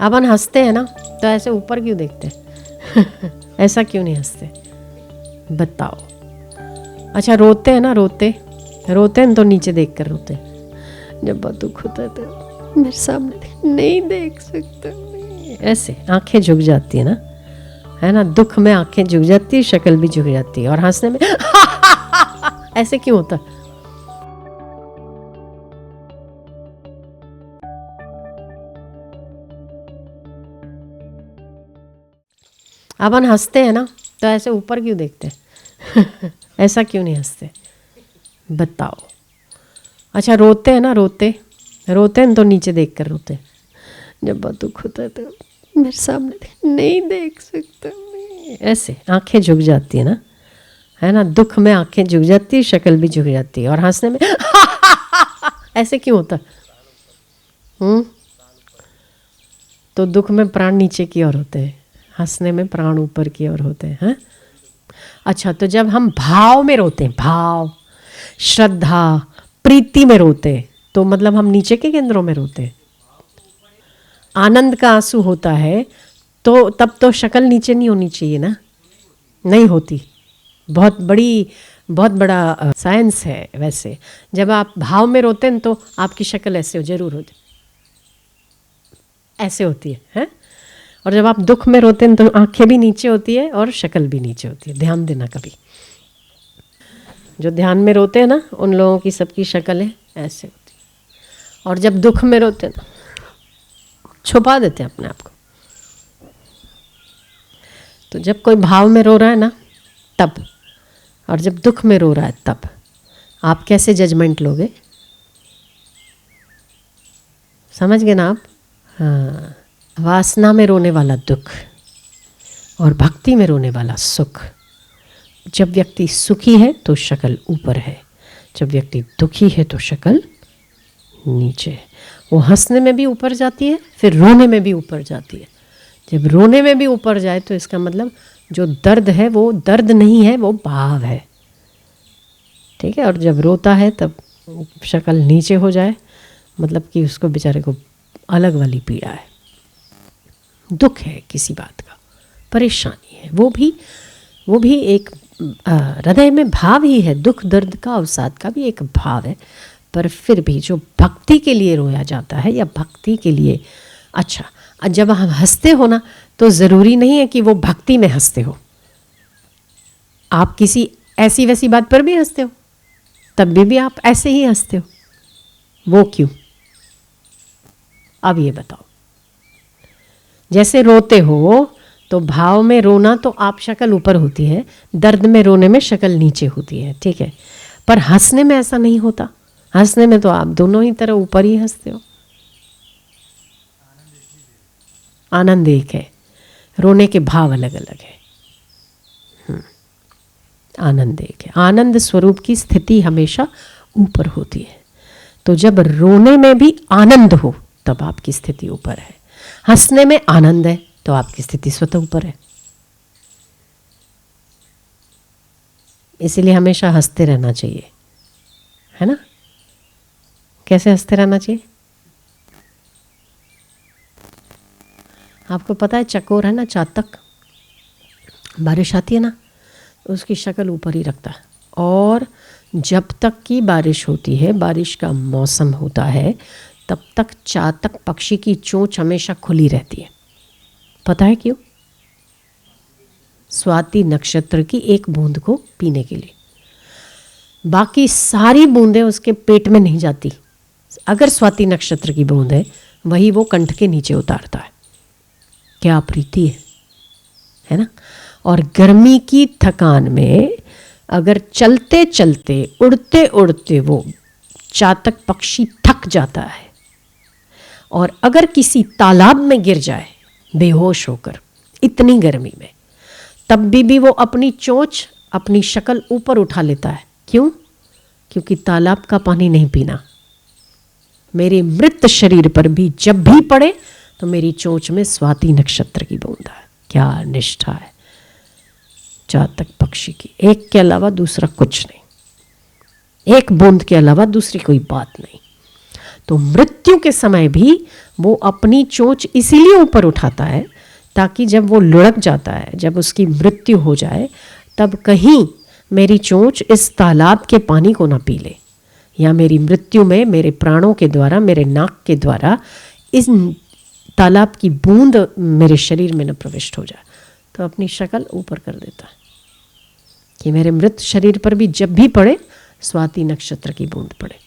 अपन हंसते हैं ना तो ऐसे ऊपर क्यों देखते हैं? ऐसा क्यों नहीं हंसते बताओ। अच्छा रोते हैं ना, रोते हैं तो नीचे देख कर रोते हैं। जब बहुत दुख होता है तो मेरे सामने नहीं देख सकते, ऐसे आंखें झुक जाती है ना, है ना। दुख में आंखें झुक जाती है, शक्ल भी झुक जाती है, और हंसने में ऐसे क्यों होता? अपन हंसते हैं ना तो ऐसे ऊपर क्यों देखते हैं? ऐसा क्यों नहीं हंसते बताओ। अच्छा रोते हैं ना, रोते हैं तो नीचे देख कर रोते हैं। जब बहुत दुख होता है तो मेरे सामने नहीं देख सकते, ऐसे आंखें झुक जाती है ना, है ना। दुख में आंखें झुक जाती है, शक्ल भी झुक जाती है, और हंसने में ऐसे क्यों होता? तो दुख में प्राण नीचे की ओर होते हैं, हंसने में प्राण ऊपर की ओर होते हैं। अच्छा तो जब हम भाव में रोते हैं, भाव, श्रद्धा, प्रीति में रोते हैं, तो मतलब हम नीचे के केंद्रों में रोते हैं। आनंद का आंसू होता है तो तब तो शक्ल नीचे नहीं होनी चाहिए ना, नहीं होती। बहुत बड़ा साइंस है वैसे। जब आप भाव में रोते हैं तो आपकी शक्ल ऐसे जरूर होती, ऐसे होती है? और जब आप दुख में रोते हैं तो आंखें भी नीचे होती है और शक्ल भी नीचे होती है। ध्यान देना कभी, जो ध्यान में रोते हैं ना उन लोगों की सबकी शक्लें ऐसे होती है। और जब दुख में रोते हैं ना छुपा देते हैं अपने आप को। तो जब कोई भाव में रो रहा है ना तब, और जब दुख में रो रहा है तब, आप कैसे जजमेंट लोगे? समझ गए ना आप? हाँ, वासना में रोने वाला दुख और भक्ति में रोने वाला सुख। जब व्यक्ति सुखी है तो शक्ल ऊपर है, जब व्यक्ति दुखी है तो शक्ल नीचे है। वो हंसने में भी ऊपर जाती है, फिर रोने में भी ऊपर जाती है। जब रोने में भी ऊपर जाए तो इसका मतलब जो दर्द है वो दर्द नहीं है, वो भाव है, ठीक है। और जब रोता है तब शक्ल नीचे हो जाए, मतलब कि उसको बेचारे को अलग वाली पीड़ा है, दुख है किसी बात का, परेशानी है। वो भी एक हृदय में भाव ही है। दुख दर्द का, अवसाद का भी एक भाव है। पर फिर भी जो भक्ति के लिए रोया जाता है या भक्ति के लिए, अच्छा जब हम हंसते हो ना तो ज़रूरी नहीं है कि वो भक्ति में हंसते हो। आप किसी ऐसी वैसी बात पर भी हंसते हो, तब भी आप ऐसे ही हंसते हो, वो क्यों? अब ये बताओ। जैसे रोते हो तो भाव में रोना तो आप शक्ल ऊपर होती है, दर्द में रोने में शक्ल नीचे होती है, ठीक है। पर हंसने में ऐसा नहीं होता। हंसने में तो आप दोनों ही तरह ऊपर ही हंसते हो। आनंद एक है, रोने के भाव अलग अलग है। आनंद एक है। आनंद स्वरूप की स्थिति हमेशा ऊपर होती है। तो जब रोने में भी आनंद हो तब आपकी स्थिति ऊपर है। हंसने में आनंद है तो आपकी स्थिति स्वतः ऊपर है। इसीलिए हमेशा हंसते रहना चाहिए, है ना। कैसे हंसते रहना चाहिए? आपको पता है चकोर है ना, चातक, बारिश आती है ना उसकी शक्ल ऊपर ही रखता है, और जब तक की बारिश होती है, बारिश का मौसम होता है, तब तक चातक पक्षी की चोंच हमेशा खुली रहती है। पता है क्यों? स्वाति नक्षत्र की एक बूंद को पीने के लिए। बाकी सारी बूंदें उसके पेट में नहीं जाती। अगर स्वाति नक्षत्र की बूंद है, वही वो कंठ के नीचे उतारता है। क्या प्रीति है ना। और गर्मी की थकान में अगर चलते चलते, उड़ते उड़ते वो चातक पक्षी थक जाता है, और अगर किसी तालाब में गिर जाए बेहोश होकर इतनी गर्मी में, तब भी वो अपनी चोंच, अपनी शक्ल ऊपर उठा लेता है। क्यों? क्योंकि तालाब का पानी नहीं पीना। मेरे मृत शरीर पर भी जब भी पड़े तो मेरी चोंच में स्वाति नक्षत्र की बूंद है। क्या निष्ठा है चातक पक्षी की। एक के अलावा दूसरा कुछ नहीं, एक बूंद के अलावा दूसरी कोई बात नहीं। तो मृत्यु के समय भी वो अपनी चोंच इसीलिए ऊपर उठाता है ताकि जब वो लुढ़क जाता है, जब उसकी मृत्यु हो जाए, तब कहीं मेरी चोंच इस तालाब के पानी को ना पी ले, या मेरी मृत्यु में मेरे प्राणों के द्वारा, मेरे नाक के द्वारा इस तालाब की बूंद मेरे शरीर में न प्रविष्ट हो जाए। तो अपनी शक्ल ऊपर कर देता है कि मेरे मृत शरीर पर भी जब भी पड़े स्वाति नक्षत्र की बूंद पड़े।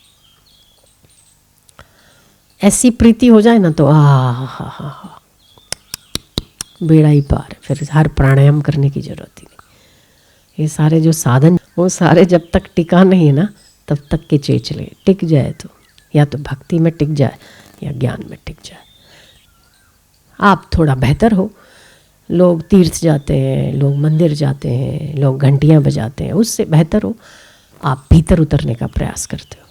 ऐसी प्रीति हो जाए ना तो हा बेड़ा ही पार, फिर हर प्राणायाम करने की जरूरत ही नहीं। ये सारे जो साधन, वो सारे जब तक टिका नहीं है ना तब तक के चेचले। टिक जाए तो या तो भक्ति में टिक जाए या ज्ञान में टिक जाए। आप थोड़ा बेहतर हो, लोग तीर्थ जाते हैं, लोग मंदिर जाते हैं, लोग घंटियाँ बजाते हैं, उससे बेहतर हो आप भीतर उतरने का प्रयास करते हो।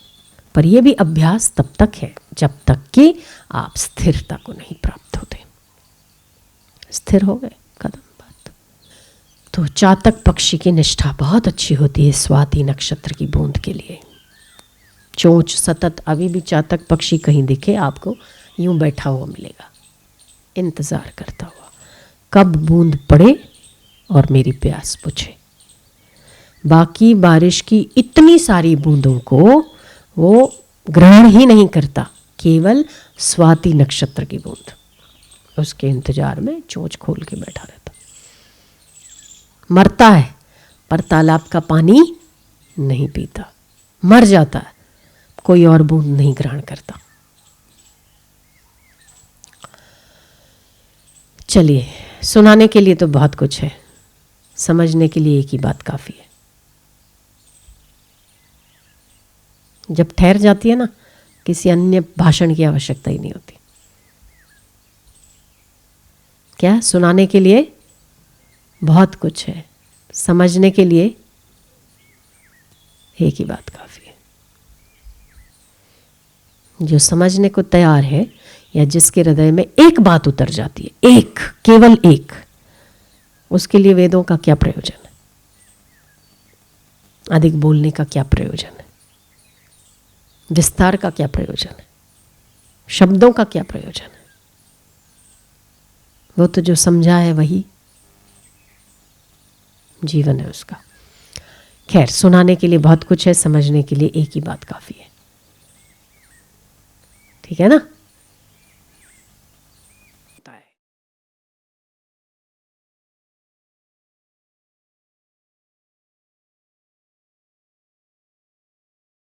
पर यह भी अभ्यास तब तक है जब तक कि आप स्थिरता को नहीं प्राप्त होते। स्थिर हो गए कदम बात। तो चातक पक्षी की निष्ठा बहुत अच्छी होती है स्वाति नक्षत्र की बूंद के लिए। चोंच सतत, अभी भी चातक पक्षी कहीं दिखे आपको यूं बैठा हुआ मिलेगा, इंतजार करता हुआ कब बूंद पड़े और मेरी प्यास बुझे। बाकी बारिश की इतनी सारी बूंदों को वो ग्रहण ही नहीं करता, केवल स्वाति नक्षत्र की बूंद, उसके इंतजार में चोंच खोल के बैठा रहता। मरता है पर तालाब का पानी नहीं पीता, मर जाता है, कोई और बूंद नहीं ग्रहण करता। चलिए, सुनाने के लिए तो बहुत कुछ है, समझने के लिए एक ही बात काफ़ी है। जब ठहर जाती है ना, किसी अन्य भाषण की आवश्यकता ही नहीं होती। क्या सुनाने के लिए बहुत कुछ है, समझने के लिए एक ही बात काफ़ी है। जो समझने को तैयार है या जिसके हृदय में एक बात उतर जाती है, एक, केवल एक, उसके लिए वेदों का क्या प्रयोजन है, अधिक बोलने का क्या प्रयोजन है, विस्तार का क्या प्रयोजन है, शब्दों का क्या प्रयोजन है। वो तो जो समझा है वही जीवन है उसका। खैर, सुनाने के लिए बहुत कुछ है, समझने के लिए एक ही बात काफ़ी है। ठीक है ना।